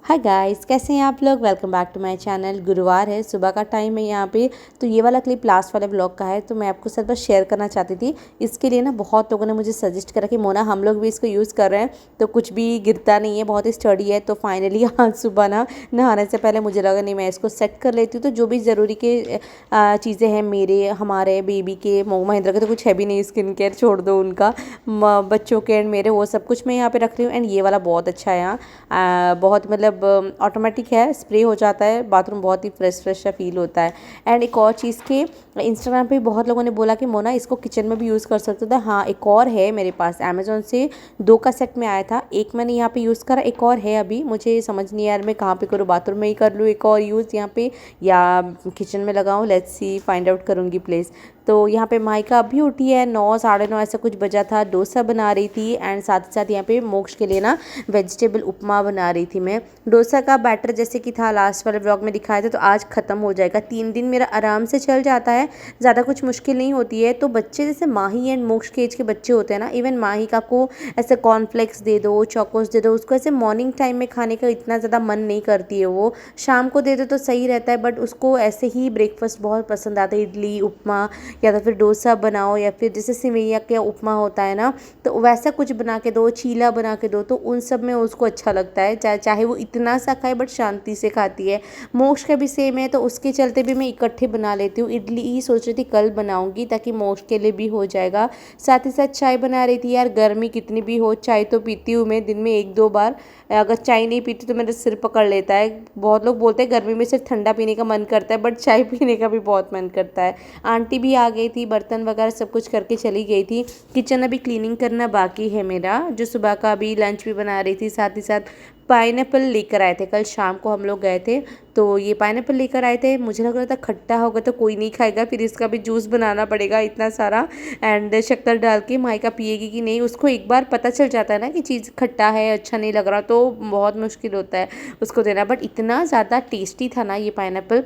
Hi guys, कैसे हैं आप लोग। Welcome back to my channel. गुरुवार है, सुबह का टाइम है यहाँ पे। तो ये वाला क्लिप लास्ट वाले ब्लॉग का है, तो मैं आपको साथ बस शेयर करना चाहती थी। इसके लिए ना बहुत लोगों ने मुझे सजेस्ट करा कि मोना हम लोग भी इसको यूज़ कर रहे हैं तो कुछ भी गिरता नहीं है, बहुत ही स्टडी है। तो फाइनली आज सुबह ना नहाने से पहले मुझे लगा नहीं मैं इसको सेट कर लेती हूँ। तो जो भी ज़रूरी के चीज़ें हैं मेरे हमारे बेबी के, महिंद्रा के तो कुछ है भी नहीं, स्किन केयर छोड़ दो उनका, बच्चों के एंड मेरे, वो सब कुछ मैं यहाँ पे रख रही हूँ। एंड ये वाला बहुत अच्छा है यहाँ, बहुत मतलब ऑटोमेटिक है, स्प्रे हो जाता है, बाथरूम बहुत ही फ्रेश फ्रेश सा फील होता है। एंड एक और चीज़ के इंस्टाग्राम पे बहुत लोगों ने बोला कि मोना इसको किचन में भी यूज़ कर सकते थे। हाँ, एक और है मेरे पास, अमेज़ोन से 2 का सेट में आया था। एक मैंने यहाँ पे यूज़ करा, एक और है अभी, मुझे समझ नहीं यार मैं कहाँ पे करूँ, बाथरूम में ही कर लूँ एक और यूज़ यहाँ पे या किचन में लगाऊँ। लेट्स सी, फाइंड आउट करूँगी प्लीज़। तो यहाँ पे माइका अभी उठी है, 9 साढ़े 9 ऐसा कुछ बजा था। डोसा बना रही थी एंड साथ ही साथ यहाँ पे मोक्ष के लिए ना वेजिटेबल उपमा बना रही थी मैं। डोसा का बैटर जैसे कि था लास्ट वाले ब्लॉग में दिखाया था, तो आज ख़त्म हो जाएगा। 3 दिन मेरा आराम से चल जाता है, ज़्यादा कुछ मुश्किल नहीं होती है। तो बच्चे जैसे माही एंड मोक्ष के एज के बच्चे होते हैं ना, इवन माही का को ऐसे कॉर्नफ्लेक्स दे दो, चौकोस दे दो, उसको ऐसे मॉर्निंग टाइम में खाने का इतना ज़्यादा मन नहीं करती है। वो शाम को दे दो तो सही रहता है, बट उसको ऐसे ही ब्रेकफास्ट बहुत पसंद आता है, इडली उपमा या तो फिर डोसा बनाओ या फिर जैसे सिवैया का उपमा होता है ना, तो वैसा कुछ बना के दो, चीला बना के दो, तो उन सब में उसको अच्छा लगता है। चाहे वो इतना सा खाए बट शांति से खाती है। मोक्ष का भी सेम है, तो उसके चलते भी मैं इकट्ठे बना लेती हूँ। इडली ही सोच रही थी कल बनाऊंगी ताकि मोक्ष के लिए भी हो जाएगा। साथ ही साथ चाय बना रही थी। यार गर्मी कितनी भी हो, चाय तो पीती हूँ मैं दिन में 1-2 बार। अगर चाय नहीं पीती तो मेरा सिर पकड़ लेता है। बहुत लोग बोलते हैं गर्मी में सिर्फ ठंडा पीने का मन करता है, बट चाय पीने का भी बहुत मन करता है। आंटी भी आ गई थी, बर्तन वगैरह सब कुछ करके चली गई थी। किचन अभी क्लीनिंग करना बाकी है मेरा, जो सुबह का अभी लंच भी बना रही थी। साथ ही साथ पाइनएप्पल लेकर आए थे, कल शाम को हम लोग गए थे तो ये पाइनएप्पल लेकर आए थे। मुझे लग रहा था खट्टा होगा तो कोई नहीं खाएगा, फिर इसका भी जूस बनाना पड़ेगा इतना सारा एंड शक्कर डाल के। माइका पिएगी कि नहीं, उसको एक बार पता चल जाता है ना कि चीज़ खट्टा है, अच्छा नहीं लग रहा, तो बहुत मुश्किल होता है उसको देना। बट इतना ज़्यादा टेस्टी था ना ये पाइनएप्पल,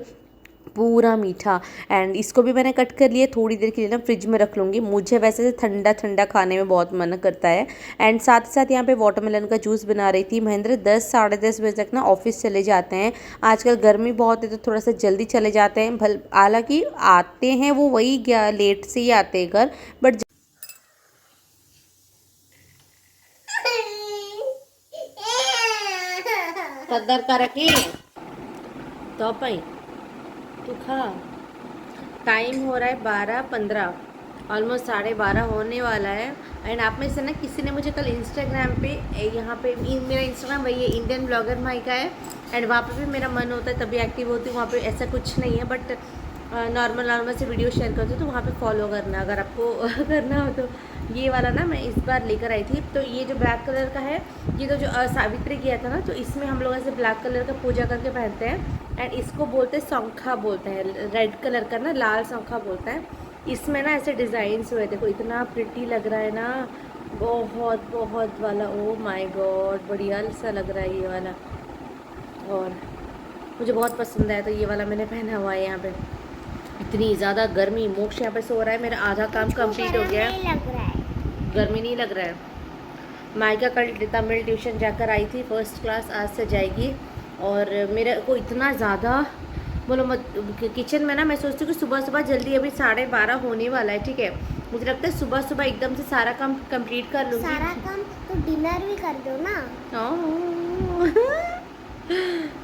पूरा मीठा। एंड इसको भी मैंने कट कर लिया, थोड़ी देर के लिए ना फ्रिज में रख लूँगी। मुझे वैसे ठंडा ठंडा खाने में बहुत मन करता है। एंड साथ ही साथ यहाँ पे वाटरमेलन का जूस बना रही थी। महेंद्र 10 साढ़े 10 बजे तक ना ऑफिस चले जाते हैं। आजकल गर्मी बहुत है तो थोड़ा सा जल्दी चले जाते हैं, हालांकि आते हैं वो वही लेट से ही आते हैं घर, बट कदर कर रखी तो भाई तू खा। टाइम हो रहा है 12:15, ऑलमोस्ट 12:30 होने वाला है। एंड आप में से ना किसी ने मुझे कल इंस्टाग्राम पे, यहाँ पे मेरा इंस्टाग्राम वही है, इंडियन ब्लॉगर माई का है। एंड वहाँ पे भी मेरा मन होता है तभी एक्टिव होती हूँ। वहाँ पे ऐसा कुछ नहीं है, बट नॉर्मल से वीडियो शेयर करती हूँ, तो वहाँ पे फॉलो करना अगर आपको करना हो तो। ये वाला ना मैं इस बार लेकर आई थी। तो ये जो ब्लैक कलर का है, ये तो जो सावित्री किया था ना, तो इसमें हम लोग ऐसे ब्लैक कलर का पूजा करके पहनते हैं। एंड इसको बोलते हैं शंखा, बोलते हैं रेड कलर का ना, लाल शंखा बोलता है। इसमें ना ऐसे डिज़ाइंस हुए, देखो इतना प्रिटी लग रहा है ना, बहुत बहुत वाला। ओ माय गॉड, बढ़िया सा लग रहा है ये वाला, और मुझे बहुत पसंद आया, तो ये वाला मैंने पहना हुआ है। यहाँ पे इतनी ज़्यादा गर्मी, मोक्ष यहाँ पे सो रहा है, मेरा आधा काम कंप्लीट हो गया है। गर्मी नहीं लग रहा है। माइका कल तमिल ट्यूशन जाकर आई थी, फर्स्ट क्लास, आज से जाएगी। और मेरे को इतना ज़्यादा बोलो मत, किचन में ना मैं सोचती हूँ कि सुबह सुबह जल्दी, अभी 12:30 होने वाला है, ठीक है। मुझे लगता है सुबह सुबह एकदम से सारा काम कंप्लीट कर लूँगी। सारा काम तो डिनर भी कर दो ना।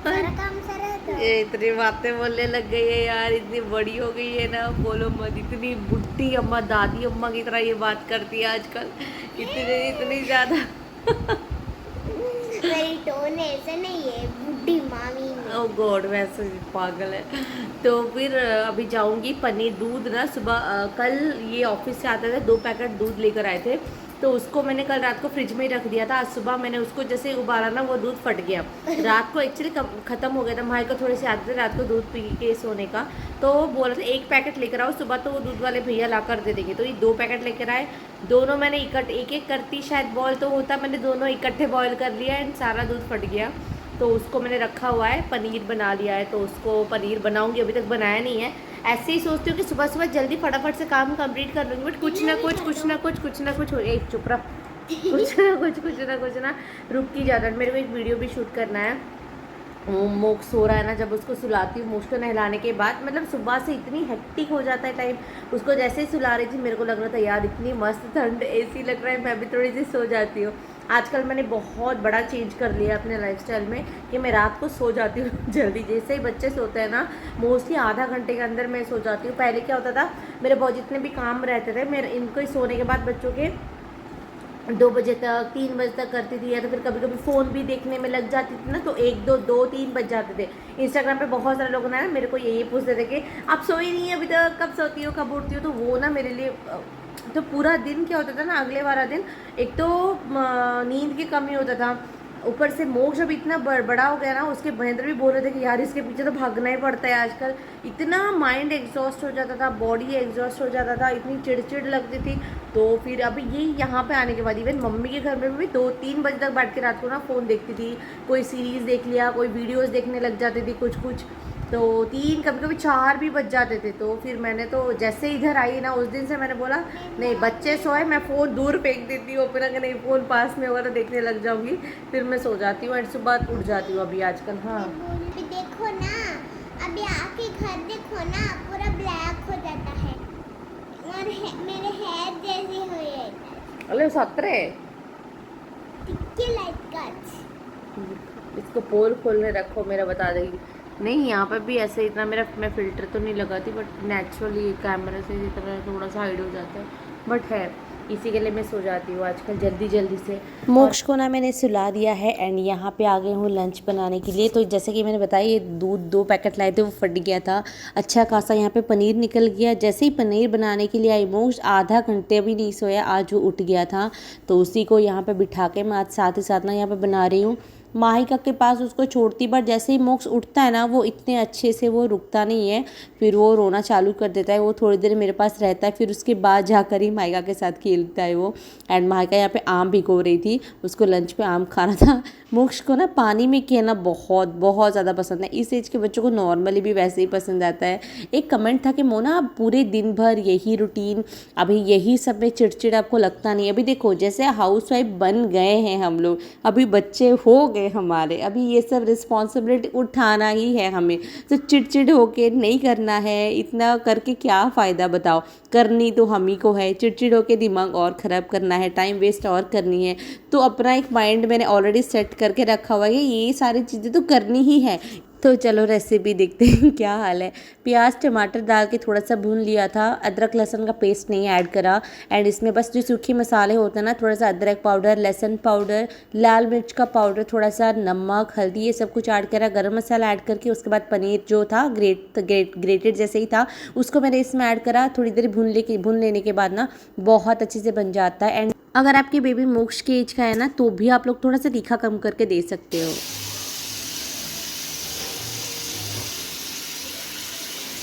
सारा काम सारा तो। ये इतनी बातें बोलने लग गई है यार, इतनी बड़ी हो गई है ना, बोलो मत। इतनी बुढ़ी अम्मा, दादी अम्मा की तरह ये बात करती है आजकल, इतनी ज़्यादा। मेरी टोन ऐसे नहीं है, बुढ़ी मामी। ओह गॉड, वैसे पागल है। तो फिर अभी जाऊंगी पनीर दूध ना, सुबह कल ये ऑफिस से आते थे, 2 पैकेट दूध लेकर आए थे, तो उसको मैंने कल रात को फ्रिज में ही रख दिया था। आज सुबह मैंने उसको जैसे उबाला ना, वो दूध फट गया। रात को एक्चुअली ख़त्म हो गया था। भाई को थोड़े से आदत है रात को दूध पी के सोने का, तो बोला था 1 पैकेट लेकर आओ सुबह, तो वो दूध वाले भैया ला कर दे देंगे। तो ये 2 पैकेट लेकर आए, दोनों मैंने एक एक करती शायद बॉयल तो होता, मैंने दोनों इकट्ठे बॉयल कर लिया एंड सारा दूध फट गया। तो उसको मैंने रखा हुआ है, पनीर बना लिया है, तो उसको पनीर बनाऊंगी, अभी तक बनाया नहीं है। ऐसे ही सोचती हूँ कि सुबह सुबह जल्दी फटाफट से काम कंप्लीट कर लूँगी, बट कुछ ना कुछ हो, एक चुप रहा, कुछ ना कुछ ना रुक ही जाता है। मेरे को एक वीडियो भी शूट करना है, मोक्ष सो रहा है ना, जब उसको सुलाती हूँ मोक्ष को नहलाने के बाद, मतलब सुबह से इतनी हेक्टिक हो जाता है टाइम। उसको जैसे ही सुला रही थी मेरे को लग रहा था यार इतनी मस्त ठंड एसी लग रहा है, मैं भी थोड़ी सी सो जाती हूँ। आजकल मैंने बहुत बड़ा चेंज कर लिया अपने लाइफस्टाइल में कि मैं रात को सो जाती हूँ जल्दी। जैसे ही बच्चे सोते हैं ना, मोस्टली आधा घंटे के अंदर मैं सो जाती हूँ। पहले क्या होता था, मेरे बहुत जितने भी काम रहते थे मेरे इनको ही सोने के बाद बच्चों के 2 बजे तक 3 बजे तक करती थी, या तो फिर कभी कभी फ़ोन भी देखने में लग जाती थी ना, तो 1 2 2 3 बज जाते थे। इंस्टाग्राम पे बहुत सारे लोग ना मेरे को यही पूछते थे कि आप सोई नहीं है अभी तक, कब सोती हो कब उठती हो। तो वो ना मेरे लिए तो पूरा दिन क्या होता था ना, अगले वाला दिन एक तो नींद की कमी होता था, ऊपर से मोक्ष जब इतना बड़ा हो गया ना, उसके महेंद्र भी बोल रहे थे कि यार इसके पीछे तो भागना ही पड़ता है आजकल। इतना माइंड एग्जॉस्ट हो जाता था, बॉडी एग्जॉस्ट हो जाता था, इतनी चिड़चिड़ लगती थी। तो फिर अभी ये यहाँ पे आने के बाद इवन मम्मी के घर में भी 2 3 बजे तक बैठ के रात को ना फ़ोन देखती थी, कोई सीरीज़ देख लिया, कोई वीडियोज़ देखने लग जाती थी कुछ कुछ। तो 3 कभी कभी 4 भी बज जाते थे। तो फिर मैंने तो जैसे इधर आई ना, उस दिन से मैंने बोला नहीं, बच्चे सोए मैं फ़ोन दूर फेंक देती हूँ, फिर अगर नहीं फ़ोन पास में होगा तो देखने लग जाऊँगी, फिर मैं सो जाती हूँ एंड सुबह उठ जाती हूँ अभी आजकल। हाँ अभी देखो ना, अभी आके घर देखो ना, पूरा ब्लैक हो जाता है और मेरे हेयर जैसी हुई है। अरे सत्रह टिक्की लाइट का। इसको पोल खोलने रखो, मेरा बता देगी। नहीं यहाँ पर भी ऐसे इतना मेरा, मैं फ़िल्टर तो नहीं लगाती, बट नेचुरली कैमरे से जितना थोड़ा सा हाइड हो जाता है, बट है इसी के लिए मैं सो जाती हूँ आजकल जल्दी जल्दी से। मोक्ष को ना मैंने सुला दिया है एंड यहाँ पे आ गई हूँ लंच बनाने के लिए। तो जैसे कि मैंने बताया, ये दूध 2 पैकेट लाए थे, वो फट गया था। अच्छा खासा यहाँ पे पनीर निकल गया। जैसे ही पनीर बनाने के लिए आई, मोक्ष आधा घंटे भी नहीं सोया, आज वो उठ गया था। तो उसी को यहाँ पे बिठा के मैं आज साथ ही साथ ना यहाँ पे बना रही हूँ। माहिका के पास उसको छोड़ती, बट जैसे ही मोक्ष उठता है ना, वो इतने अच्छे से वो रुकता नहीं है, फिर वो रोना चालू कर देता है। वो थोड़ी देर मेरे पास रहता है, फिर उसके बाद जाकर ही माहिका के साथ खेलता है वो। एंड माहिका यहाँ पे आम भिगो रही थी, उसको लंच पे आम खाना था। मोक्ष को ना पानी में खेलना बहुत बहुत ज़्यादा पसंद है। इस एज के बच्चों को नॉर्मली भी वैसे ही पसंद आता है। एक कमेंट था कि मोना आप पूरे दिन भर यही रूटीन, अभी यही सब में चिड़चिड़ आपको लगता नहीं? अभी देखो जैसे हाउसवाइफ बन गए हैं हम लोग, अभी बच्चे हो गए हमारे, अभी ये सब रिस्पॉन्सिबिलिटी उठाना ही है हमें। तो चिड़चिड़ होके नहीं करना है, इतना करके क्या फ़ायदा बताओ? करनी तो हम ही को है, चिड़चिड़ होके दिमाग और ख़राब करना है, टाइम वेस्ट और करनी है। तो अपना एक माइंड मैंने ऑलरेडी सेट करके रखा हुआ है, ये सारी चीज़ें तो करनी ही है। तो चलो रेसिपी देखते हैं क्या हाल है। प्याज टमाटर डाल के थोड़ा सा भून लिया था, अदरक लहसुन का पेस्ट नहीं ऐड करा। एंड इसमें बस जो सूखे मसाले होते हैं ना, थोड़ा सा अदरक पाउडर, लहसुन पाउडर, लाल मिर्च का पाउडर, थोड़ा सा नमक, हल्दी, ये सब कुछ ऐड करा। गरम मसाला ऐड करके उसके बाद पनीर जो था ग्रेटेड जैसे ही था, उसको मैंने इसमें ऐड करा। थोड़ी देर भून लेने के बाद ना बहुत अच्छे से बन जाता है। एंड अगर आपकी बेबी मोक्ष की एज का है ना, तो भी आप लोग थोड़ा सा तीखा कम करके दे सकते हो।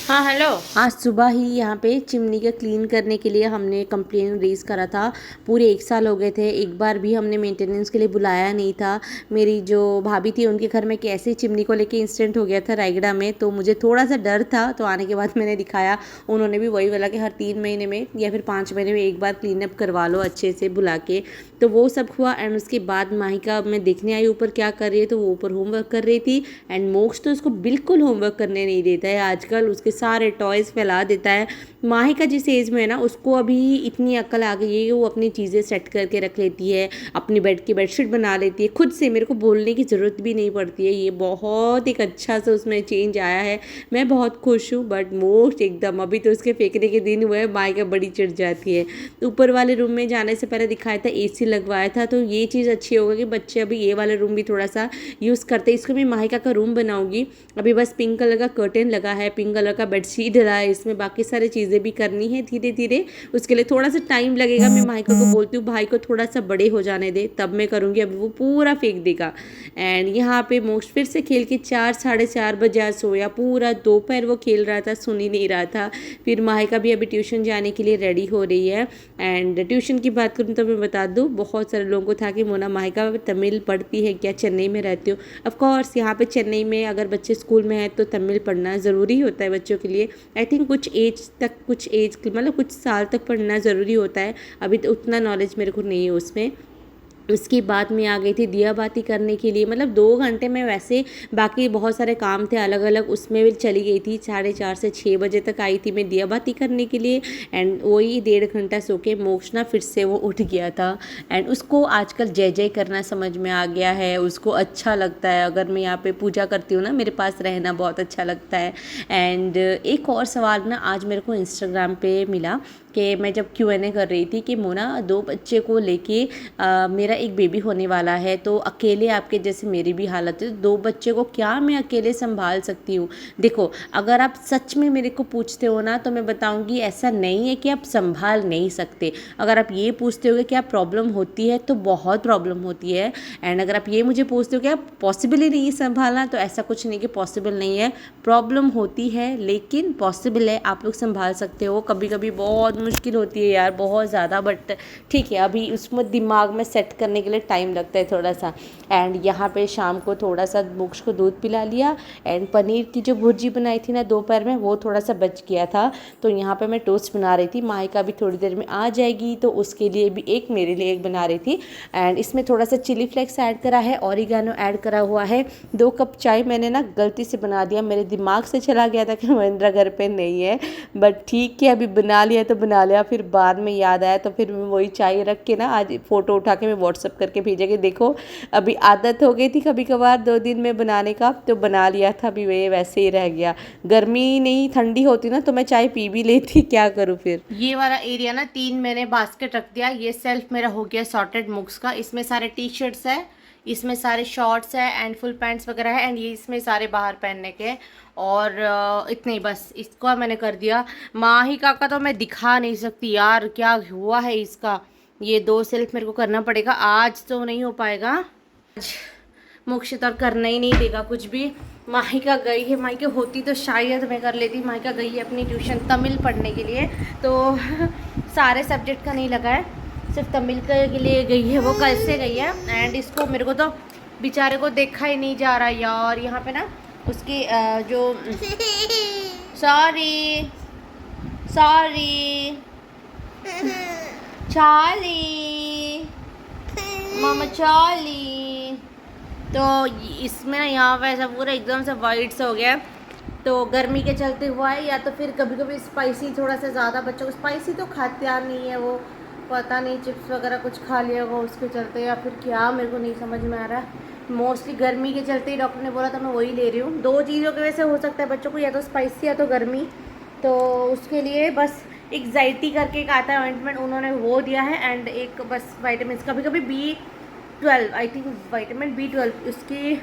हाँ हेलो। आज सुबह ही यहाँ पे चिमनी का क्लीन करने के लिए हमने कंप्लेन रेज करा था। पूरे 1 साल हो गए थे, एक बार भी हमने मेंटेनेंस के लिए बुलाया नहीं था। मेरी जो भाभी थी उनके घर में कैसे चिमनी को लेके इंसिडेंट हो गया था रायगढ़ में, तो मुझे थोड़ा सा डर था। तो आने के बाद मैंने दिखाया, उन्होंने भी वही बोला कि हर 3 महीने में या फिर 5 महीने में एक बार क्लीन अप करवा लो अच्छे से बुला के। तो वो सब हुआ। एंड उसके बाद माहिका मैं देखने आई ऊपर क्या कर रही है, तो वो ऊपर होमवर्क कर रही थी। एंड मोक्ष तो उसको बिल्कुल होमवर्क करने नहीं देता है आजकल, उसके सारे टॉयज़ फैला देता है। माहिका जिस एज में है ना, उसको अभी इतनी अक्ल आ गई है कि वो अपनी चीज़ें सेट करके रख लेती है, अपनी बेड की बेडशीट बना लेती है खुद से, मेरे को बोलने की ज़रूरत भी नहीं पड़ती है। ये बहुत एक अच्छा सा उसमें चेंज आया है, मैं बहुत खुश हूँ। बट मोस्ट एकदम अभी तो उसके फेंकने के दिन हुए हैं, माहिका बड़ी चिढ़ जाती है। ऊपर वाले रूम में जाने से पहले दिखाया था AC लगवाया था, तो ये चीज़ अच्छी होगी कि बच्चे अभी ये वाले रूम भी थोड़ा सा यूज़ करते हैं। इसको मैं माहिका का रूम बनाऊंगी। अभी बस पिंक कलर का कर्टेन लगा है, पिंक कलर का बेडशीट डला है, इसमें बाकी सारी चीज़ें भी करनी है धीरे धीरे। उसके लिए थोड़ा सा टाइम लगेगा। मैं माहिका को बोलती हूँ भाई को थोड़ा सा बड़े हो जाने दे, तब मैं करूँगी, अभी वो पूरा फेंक देगा। एंड यहाँ पे मोक्ष फिर से खेल के 4 साढ़े 4 बजे आज सोया। पूरा दोपहर वो खेल रहा था, सुन ही नहीं रहा था। फिर माहिका भी अभी ट्यूशन जाने के लिए रेडी हो रही है। एंड ट्यूशन की बात करूँ तो मैं बता दूँ, बहुत सारे लोगों को था कि मोना माहिका तमिल पढ़ती है क्या, चेन्नई में रहती हो? ऑफकोर्स यहाँ पे चेन्नई में अगर बच्चे स्कूल में हैं तो तमिल पढ़ना ज़रूरी होता है बच्चों के लिए। आई थिंक कुछ एज मतलब कुछ साल तक पढ़ना ज़रूरी होता है। अभी तो उतना नॉलेज मेरे को नहीं है उसमें। उसके बाद में आ गई थी दिया बाती करने के लिए। मतलब 2 घंटे में वैसे बाकी बहुत सारे काम थे अलग अलग, उसमें भी चली गई थी। 4:30 से 6 बजे तक आई थी मैं दिया बाती करने के लिए। एंड वही 1.5 घंटा सो के मोक्ष ना फिर से वो उठ गया था। एंड उसको आजकल जय जय करना समझ में आ गया है, उसको अच्छा लगता है। अगर मैं यहाँ पे पूजा करती हूँ ना, मेरे पास रहना बहुत अच्छा लगता है। एंड एक और सवाल ना आज मेरे को इंस्टाग्राम पे मिला कि मैं जब Q&A कर रही थी कि मोना 2 बच्चे को लेके मेरा एक बेबी होने वाला है, तो अकेले आपके जैसे मेरी भी हालत है, 2 बच्चे को क्या मैं अकेले संभाल सकती हूँ। देखो अगर आप सच में मेरे को पूछते हो ना, तो मैं बताऊँगी ऐसा नहीं है कि आप संभाल नहीं सकते। अगर आप ये पूछते हो कि क्या प्रॉब्लम होती है, तो बहुत प्रॉब्लम होती है। एंड अगर आप ये मुझे पूछते हो कि आप पॉसिबल ही नहीं संभालना, तो ऐसा कुछ नहीं कि पॉसिबल नहीं है, प्रॉब्लम होती है लेकिन पॉसिबल है, आप लोग संभाल सकते हो। कभी कभी बहुत मुश्किल होती है यार, बहुत ज़्यादा, बट ठीक है अभी उसमें दिमाग में सेट करने के लिए टाइम लगता है थोड़ा सा। एंड यहाँ पे शाम को थोड़ा सा मोक्ष को दूध पिला लिया। एंड पनीर की जो भुर्जी बनाई थी ना दोपहर में, वो थोड़ा सा बच गया था, तो यहाँ पे मैं टोस्ट बना रही थी। माहिका भी थोड़ी देर में आ जाएगी, तो उसके लिए भी एक, मेरे लिए एक बना रही थी। एंड इसमें थोड़ा सा चिली फ्लेक्स ऐड करा है, ऑरिगेनो ऐड करा हुआ है। 2 कप चाय मैंने ना गलती से बना दिया, मेरे दिमाग से चला गया था कि महेंद्र घर पे नहीं है, बट ठीक है अभी बना लिया तो बना लिया। फिर बाद में याद आया, तो फिर मैं वही चाय रख के ना आज फ़ोटो उठा के मैं व्हाट्सअप करके भेजेंगे। देखो अभी आदत हो गई थी कभी कभार 2 दिन में बनाने का, तो बना लिया था, अभी वे वैसे ही रह गया। गर्मी नहीं ठंडी होती ना तो मैं चाय पी भी लेती, क्या करूँ फिर। ये वाला एरिया ना 3 मैंने बास्केट रख दिया। ये सेल्फ मेरा हो गया सॉर्टेड मुक्स का। इसमें सारे टी शर्ट्स है, इसमें सारे शॉर्ट्स है एंड फुल पैंट्स वगैरह है। एंड ये इसमें सारे बाहर पहनने के, और इतने ही बस। इसको मैंने कर दिया। माहिका का तो मैं दिखा नहीं सकती यार, क्या हुआ है इसका। ये 2 सेल्फ मेरे को करना पड़ेगा, आज तो नहीं हो पाएगा। आज मोक्ष तो करना ही नहीं देगा कुछ भी। माहिका गई है, माहिका होती तो शायद मैं कर लेती। माहिका गई है अपनी ट्यूशन तमिल पढ़ने के लिए, तो सारे सब्जेक्ट का नहीं लगा है, सिर्फ तमिल के लिए गई है, वो कल से गई है। एंड इसको मेरे को तो बेचारे को देखा ही नहीं जा रहा यार। यहाँ पे ना उसकी जो सॉरी चार्ली, मामा चार्ली, तो इसमें ना यहाँ पे ऐसा पूरा एकदम से वाइट सा हो गया। तो गर्मी के चलते हुआ है, या तो फिर कभी कभी स्पाइसी थोड़ा सा ज़्यादा, बच्चों को स्पाइसी तो खाते यार नहीं है वो, पता नहीं चिप्स वगैरह कुछ खा लिया होगा उसके चलते, या फिर क्या मेरे को नहीं समझ में आ रहा है। मोस्टली गर्मी के चलते ही डॉक्टर ने बोला था, मैं वही ले रही हूँ। 2 चीज़ों की वजह से हो सकता है बच्चों को, या तो स्पाइसी या तो गर्मी। तो उसके लिए बस एग्जाइटी करके एक आता है ऑइंटमेंट, उन्होंने वो दिया है। एंड एक बस वाइटामिन, कभी कभी B12 I think vitamin B12 उसकी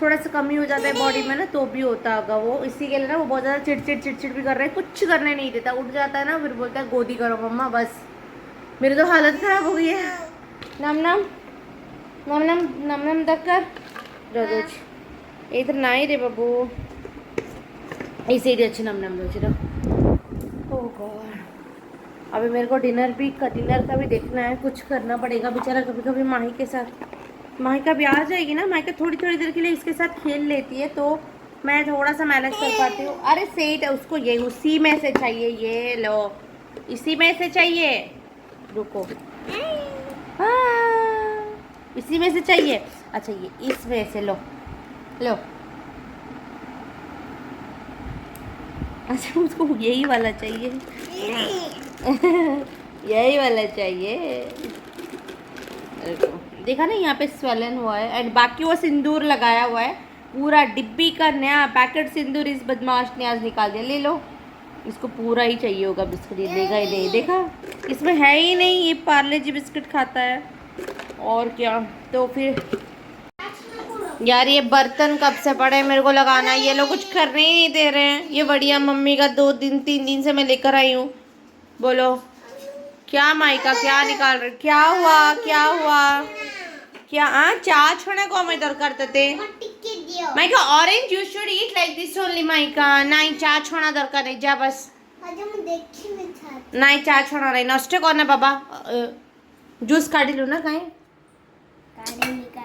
थोड़ा सा कमी हो जाता है बॉडी में ना, तो भी होता होगा वो। इसी के लिए ना वो बहुत ज़्यादा चिड़चिड़ भी कर रहे हैं, कुछ करने नहीं देता, उठ जाता है ना, फिर बोलता है गोदी करो मम्मा। बस मेरी तो हालत ख़राब हो गई है। नम नम नम नम नम नम तक कर रोज इधर ना ही रे बाबू, इसे ही अच्छे नम नम रोज। ओह गॉड, अभी मेरे को डिनर का भी देखना है, कुछ करना पड़ेगा बेचारा। कभी कभी माही के साथ, माहिका भी आ जाएगी ना, माहिका थोड़ी थोड़ी देर के लिए इसके साथ खेल लेती है, तो मैं थोड़ा सा मैनेज कर पाती हूँ। अरे सेट है उसको, ये उसी में से चाहिए, ये लो इसी में से चाहिए, रुको हाँ इसी में से चाहिए। अच्छा ये इसमें से लो लो, अच्छा उसको यही वाला चाहिए यही वाला चाहिए। देखा ना यहाँ पे स्वेलन हुआ है। एंड बाकी वो सिंदूर लगाया हुआ है, पूरा डिब्बी का नया पैकेट सिंदूर इस बदमाश ने आज निकाल दिया। ले लो, इसको पूरा ही चाहिए होगा बिस्किट, ये देगा ही नहीं। देखा इसमें है ही नहीं, ये पार्ले जी बिस्किट खाता है और क्या। तो फिर यार ये बर्तन कब से पड़े मेरे को लगाना, ये लोग कुछ करने ही नहीं दे रहे हैं। ये बढ़िया मम्मी का 3 दिन से मैं लेकर आई हूँ। बोलो क्या माइका, क्या निकाल रहे, क्या हुआ क्या चाह छोड़ने को मैं दरकार थे mica. Orange you should eat like this only mica. नहीं चाह छोड़ा दरकार नहीं, जा बस नहीं चाह छोड़ा नहीं, नष्ट करना बाबा। जूस काढ़ी लो ना कहीं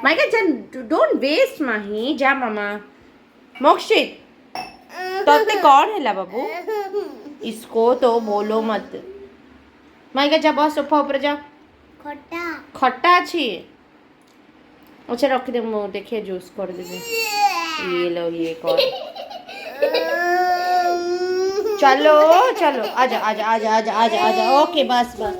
माइका, डोंट वेस्ट माही, जा मामा। मोक्षित तो कौन है ला बाबू, इसको तो बोलो मत। माइका जा बस सोफा ऊपर जा, खट्टा अच्छी अच्छा रख दे, मुँह देखिए जूस कर दीजिए। ये लो ये एक और। चलो चलो आजा आजा आजा आजा आजा आजा, ओके बस बस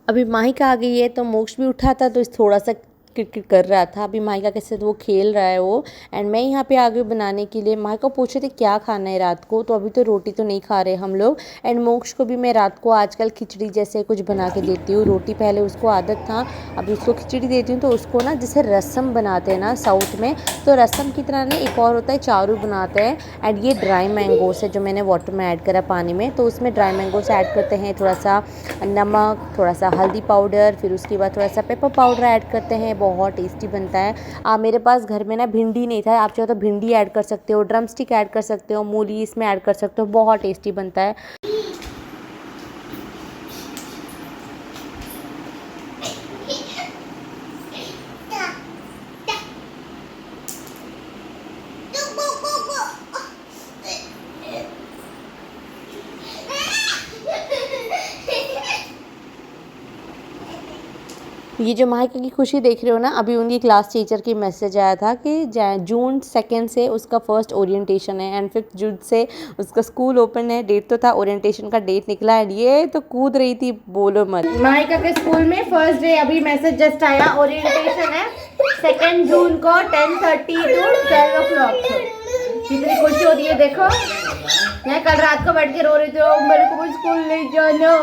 अभी माहिका आ गई है तो मोक्ष भी उठा था, तो इस थोड़ा सा क्रिकेट कर रहा था। अभी माहिका के साथ वो खेल रहा है वो। एंड मैं यहाँ पे आ गई बनाने के लिए। माहिका पूछ रहे थे क्या खाना है रात को, तो अभी तो रोटी तो नहीं खा रहे हम लोग। एंड मोक्ष को भी मैं रात को आजकल खिचड़ी जैसे कुछ बना के देती हूँ। रोटी पहले उसको आदत था, अभी उसको खिचड़ी देती हूँ। तो उसको ना जैसे रसम बनाते हैं ना साउथ में, तो रसम की तरह ना एक और होता है चारू बनाते हैं। एंड ये ड्राई मैंगोस है जो मैंने वाटर में ऐड करा पानी में, तो उसमें ड्राई मैंगोस ऐड करते हैं, थोड़ा सा नमक, थोड़ा सा हल्दी पाउडर, फिर उसके बाद थोड़ा सा पेपर पाउडर ऐड करते हैं। बहुत टेस्टी बनता है। मेरे पास घर में ना भिंडी नहीं था, आप चाहो तो भिंडी ऐड कर सकते हो, ड्रम स्टिक ऐड कर सकते हो, मूली इसमें ऐड कर सकते हो, बहुत टेस्टी बनता है। ये जो माहिका की खुशी देख रहे हो ना, अभी उनकी क्लास टीचर की मैसेज आया था कि जून 2 से उसका फर्स्ट ओरिएंटेशन है एंड 5 जून से उसका स्कूल ओपन है। डेट तो था, ओरिएंटेशन का डेट निकला है। ये तो कूद रही थी, बोलो मत। माहिका के स्कूल में फर्स्ट डे अभी मैसेज जस्ट आया, ओरिएंटेशन है 2 जून को 10:30 to 12 o'clock। कितनी खुशी हो रही है देखो। मैं कल रात को बैठ के रो रही थी, मेरे को स्कूल नहीं जाना।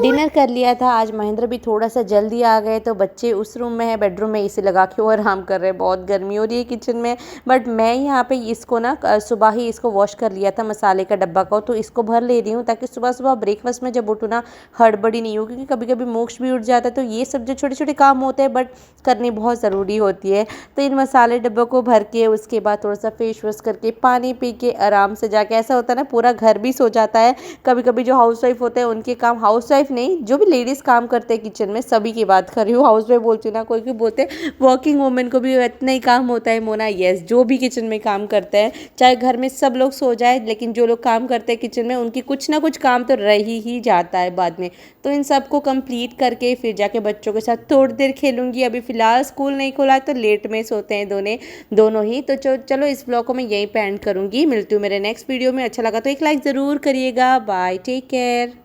डिनर कर लिया था आज। महेंद्र भी थोड़ा सा जल्दी आ गए, तो बच्चे उस रूम में है, बेडरूम में एसी लगा के वो आराम कर रहे हैं। बहुत गर्मी हो रही है किचन में। बट मैं यहाँ पे इसको ना सुबह ही इसको वॉश कर लिया था मसाले का डब्बा को, तो इसको भर ले रही हूँ ताकि सुबह सुबह ब्रेकफास्ट में जब उठूँ ना हड़बड़ी नहीं हो, क्योंकि कभी कभी मोक्ष भी उठ जाता है। तो ये सब जो छोटे छोटे काम होते हैं बट करनी बहुत ज़रूरी होती है। तो इन मसाले डब्बों को भर के उसके बाद थोड़ा सा फेस वॉश करके पानी पी के आराम से जाके, ऐसा होता है ना पूरा घर भी सो जाता है। कभी कभी जो हाउस वाइफ होते हैं उनके काम, हाउस वाइफ नहीं जो भी लेडीज़ काम करते हैं किचन में, सभी की बात कर रही हूँ, हाउस वाइफ बोलती हूँ ना, कोई बोलते हैं वर्किंग वुमेन को भी इतना ही काम होता है मोना। यस, जो भी किचन में काम करते हैं, चाहे घर में सब लोग सो जाए, लेकिन जो लोग काम करते हैं किचन में उनकी कुछ ना कुछ काम तो रह ही जाता है बाद में। तो इन सबको कंप्लीट करके फिर जाके बच्चों के साथ थोड़ी देर खेलूंगी। अभी फिलहाल स्कूल नहीं खुला है तो लेट में सोते हैं दोनों ही। तो चलो इस ब्लॉग को मैं यहीं पे एंड करूँगी। मिलती हूँ मेरे नेक्स्ट वीडियो में। अच्छा लगा तो एक लाइक ज़रूर करिएगा। Bye, take care.